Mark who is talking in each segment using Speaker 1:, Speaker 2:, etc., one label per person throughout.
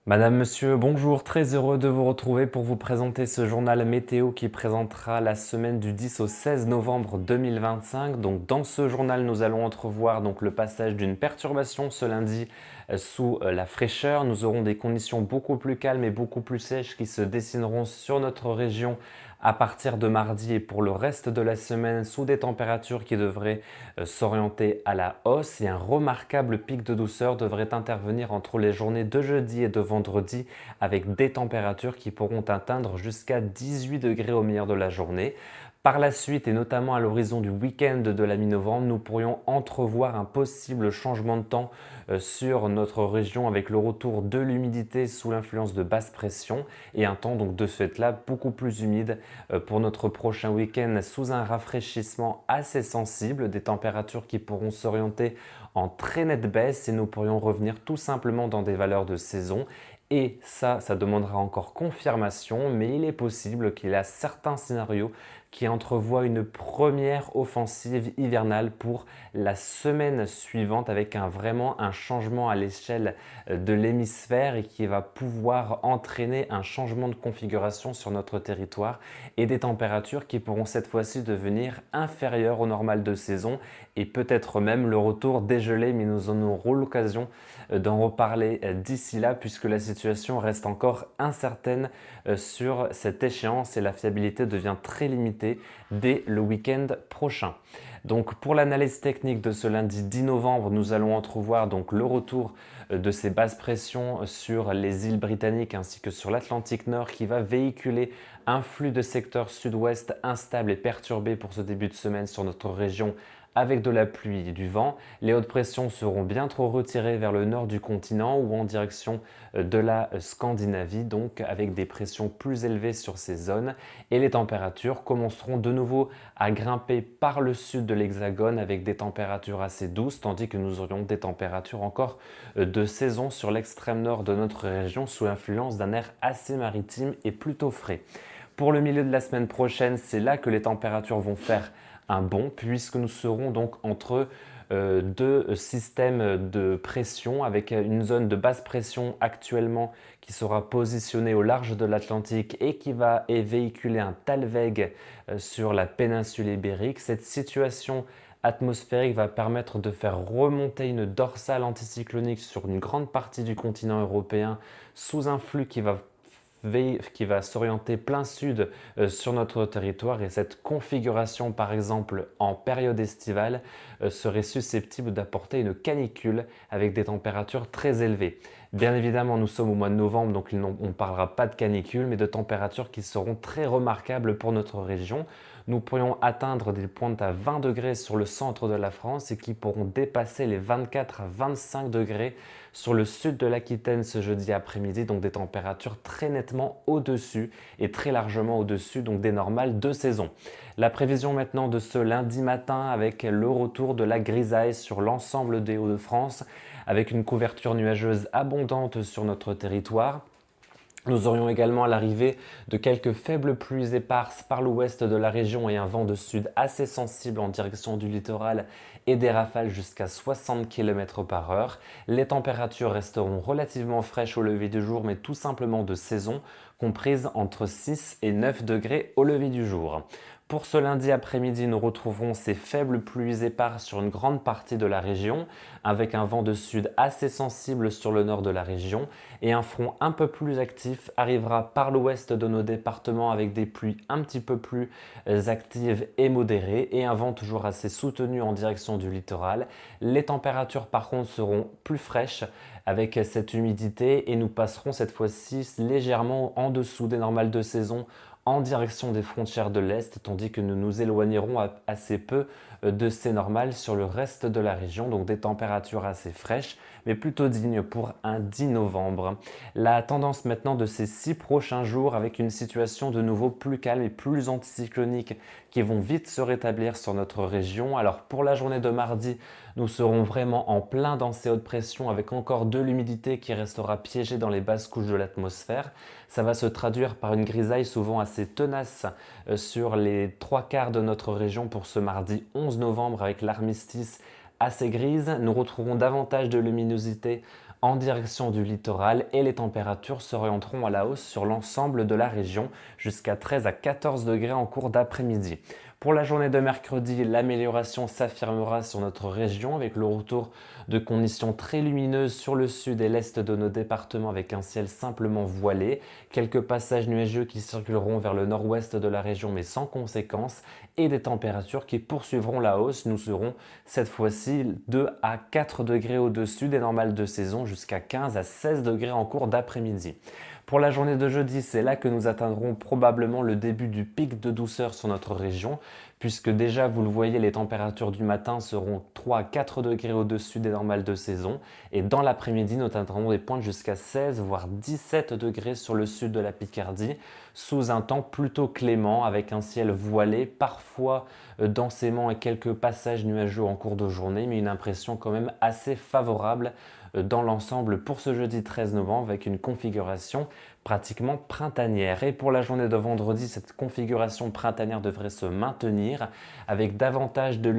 Speaker 1: Madame, monsieur, bonjour, très heureux de vous retrouver pour vous présenter ce journal météo qui présentera la semaine du 10 au 16 novembre 2025. Donc, dans ce journal, nous allons entrevoir le passage d'une perturbation ce lundi sous la fraîcheur. Nous aurons des conditions beaucoup plus calmes et beaucoup plus sèches qui se dessineront sur notre région à partir de mardi et pour le reste de la semaine sous des températures qui devraient s'orienter à la hausse et un remarquable pic de douceur devrait intervenir entre les journées de jeudi et de vendredi avec des températures qui pourront atteindre jusqu'à 18 degrés au milieu de la journée. Par la suite, et notamment à l'horizon du week-end de la mi-novembre, nous pourrions entrevoir un possible changement de temps sur notre région avec le retour de l'humidité sous l'influence de basse pression et un temps donc de ce fait-là beaucoup plus humide pour notre prochain week-end sous un rafraîchissement assez sensible, des températures qui pourront s'orienter en très nette baisse et nous pourrions revenir tout simplement dans des valeurs de saison. Et ça demandera encore confirmation, mais il est possible qu'il y a certains scénarios qui entrevoient une première offensive hivernale pour la semaine suivante avec vraiment un changement à l'échelle de l'hémisphère et qui va pouvoir entraîner un changement de configuration sur notre territoire et des températures qui pourront cette fois-ci devenir inférieures au normal de saison et peut-être même le retour dégelé, mais nous en aurons l'occasion d'en reparler d'ici là puisque la situation reste encore incertaine sur cette échéance et la fiabilité devient très limitée dès le week-end prochain. Donc pour l'analyse technique de ce lundi 10 novembre, nous allons entrevoir le retour de ces basses pressions sur les îles britanniques ainsi que sur l'Atlantique Nord qui va véhiculer un flux de secteur sud-ouest instable et perturbé pour ce début de semaine sur notre région avec de la pluie et du vent. Les hautes pressions seront bien trop retirées vers le nord du continent ou en direction de la Scandinavie, donc avec des pressions plus élevées sur ces zones. Et les températures commenceront de nouveau à grimper par le sud de l'Hexagone avec des températures assez douces, tandis que nous aurions des températures encore de saison sur l'extrême nord de notre région sous l'influence d'un air assez maritime et plutôt frais. Pour le milieu de la semaine prochaine, c'est là que les températures vont faire un bond puisque nous serons donc entre deux systèmes de pression avec une zone de basse pression actuellement qui sera positionnée au large de l'Atlantique et qui va véhiculer un talweg sur la péninsule ibérique. Cette situation atmosphérique va permettre de faire remonter une dorsale anticyclonique sur une grande partie du continent européen sous un flux qui va s'orienter plein sud sur notre territoire et cette configuration par exemple en période estivale serait susceptible d'apporter une canicule avec des températures très élevées. Bien évidemment nous sommes au mois de novembre donc on ne parlera pas de canicule mais de températures qui seront très remarquables pour notre région. Nous pourrions atteindre des pointes à 20 degrés sur le centre de la France et qui pourront dépasser les 24 à 25 degrés sur le sud de l'Aquitaine ce jeudi après-midi, donc des températures très nettement au-dessus et très largement au-dessus donc des normales de saison. La prévision maintenant de ce lundi matin avec le retour de la grisaille sur l'ensemble des Hauts-de-France avec une couverture nuageuse abondante sur notre territoire. Nous aurions également l'arrivée de quelques faibles pluies éparses par l'ouest de la région et un vent de sud assez sensible en direction du littoral et des rafales jusqu'à 60 km par heure. Les températures resteront relativement fraîches au lever du jour mais tout simplement de saison, comprises entre 6 et 9 degrés au lever du jour. Pour ce lundi après-midi, nous retrouverons ces faibles pluies éparses sur une grande partie de la région, avec un vent de sud assez sensible sur le nord de la région, et un front un peu plus actif arrivera par l'ouest de nos départements avec des pluies un petit peu plus actives et modérées, et un vent toujours assez soutenu en direction du littoral. Les températures par contre seront plus fraîches avec cette humidité, et nous passerons cette fois-ci légèrement en dessous des normales de saison en direction des frontières de l'Est, tandis que nous nous éloignerons assez peu de ces normales sur le reste de la région, donc des températures assez fraîches, mais plutôt dignes pour un 10 novembre. La tendance maintenant de ces 6 prochains jours avec une situation de nouveau plus calme et plus anticyclonique qui vont vite se rétablir sur notre région. Alors pour la journée de mardi, nous serons vraiment en plein dans ces hautes pressions avec encore de l'humidité qui restera piégée dans les basses couches de l'atmosphère. Ça va se traduire par une grisaille souvent assez tenace sur les 3/4 de notre région pour ce mardi 11 novembre avec l'armistice assez grise. Nous retrouverons davantage de luminosité en direction du littoral et les températures s'orienteront à la hausse sur l'ensemble de la région jusqu'à 13 à 14 degrés en cours d'après-midi. Pour la journée de mercredi, l'amélioration s'affirmera sur notre région avec le retour de conditions très lumineuses sur le sud et l'est de nos départements avec un ciel simplement voilé, quelques passages nuageux qui circuleront vers le nord-ouest de la région mais sans conséquence et des températures qui poursuivront la hausse. Nous serons cette fois-ci 2 à 4 degrés au-dessus des normales de saison jusqu'à 15 à 16 degrés en cours d'après-midi. Pour la journée de jeudi, c'est là que nous atteindrons probablement le début du pic de douceur sur notre région, puisque déjà, vous le voyez, les températures du matin seront 3 à 4 degrés au-dessus des normales de saison, et dans l'après-midi, nous atteindrons des pointes jusqu'à 16 voire 17 degrés sur le sud de la Picardie, sous un temps plutôt clément, avec un ciel voilé, parfois densément et quelques passages nuageux en cours de journée, mais une impression quand même assez favorable dans l'ensemble pour ce jeudi 13 novembre avec une configuration pratiquement printanière. Et pour la journée de vendredi, cette configuration printanière devrait se maintenir avec davantage de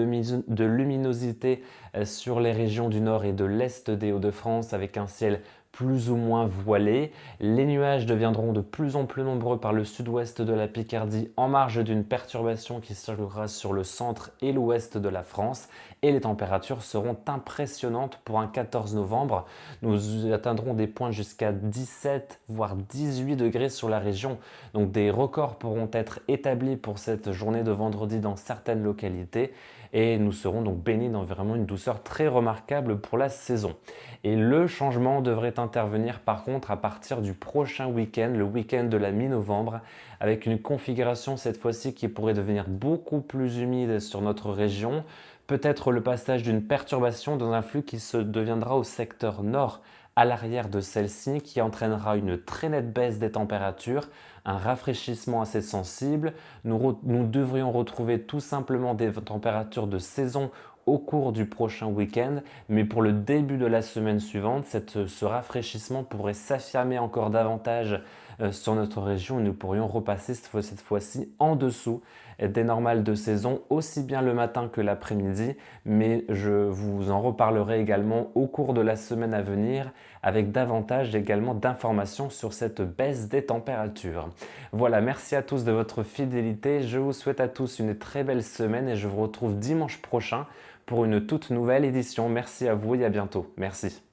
Speaker 1: luminosité sur les régions du nord et de l'est des Hauts-de-France avec un ciel plus ou moins voilé. Les nuages deviendront de plus en plus nombreux par le sud-ouest de la Picardie en marge d'une perturbation qui circulera sur le centre et l'ouest de la France et les températures seront impressionnantes pour un 14 novembre. Nous atteindrons des points jusqu'à 17 voire 18 degrés sur la région. Donc des records pourront être établis pour cette journée de vendredi dans certaines localités et nous serons donc baignés dans vraiment une douceur très remarquable pour la saison. Et le changement devrait intervenir par contre à partir du prochain week-end, le week-end de la mi-novembre, avec une configuration cette fois-ci qui pourrait devenir beaucoup plus humide sur notre région, peut-être le passage d'une perturbation dans un flux qui se deviendra au secteur nord à l'arrière de celle-ci qui entraînera une très nette baisse des températures, un rafraîchissement assez sensible. Nous devrions retrouver tout simplement des températures de saison au cours du prochain week-end, mais pour le début de la semaine suivante, ce rafraîchissement pourrait s'affirmer encore davantage sur notre région et nous pourrions repasser cette fois-ci en dessous des normales de saison, aussi bien le matin que l'après-midi, mais je vous en reparlerai également au cours de la semaine à venir avec davantage également d'informations sur cette baisse des températures. Voilà, merci à tous de votre fidélité, je vous souhaite à tous une très belle semaine et je vous retrouve dimanche prochain pour une toute nouvelle édition. Merci à vous et à bientôt. Merci.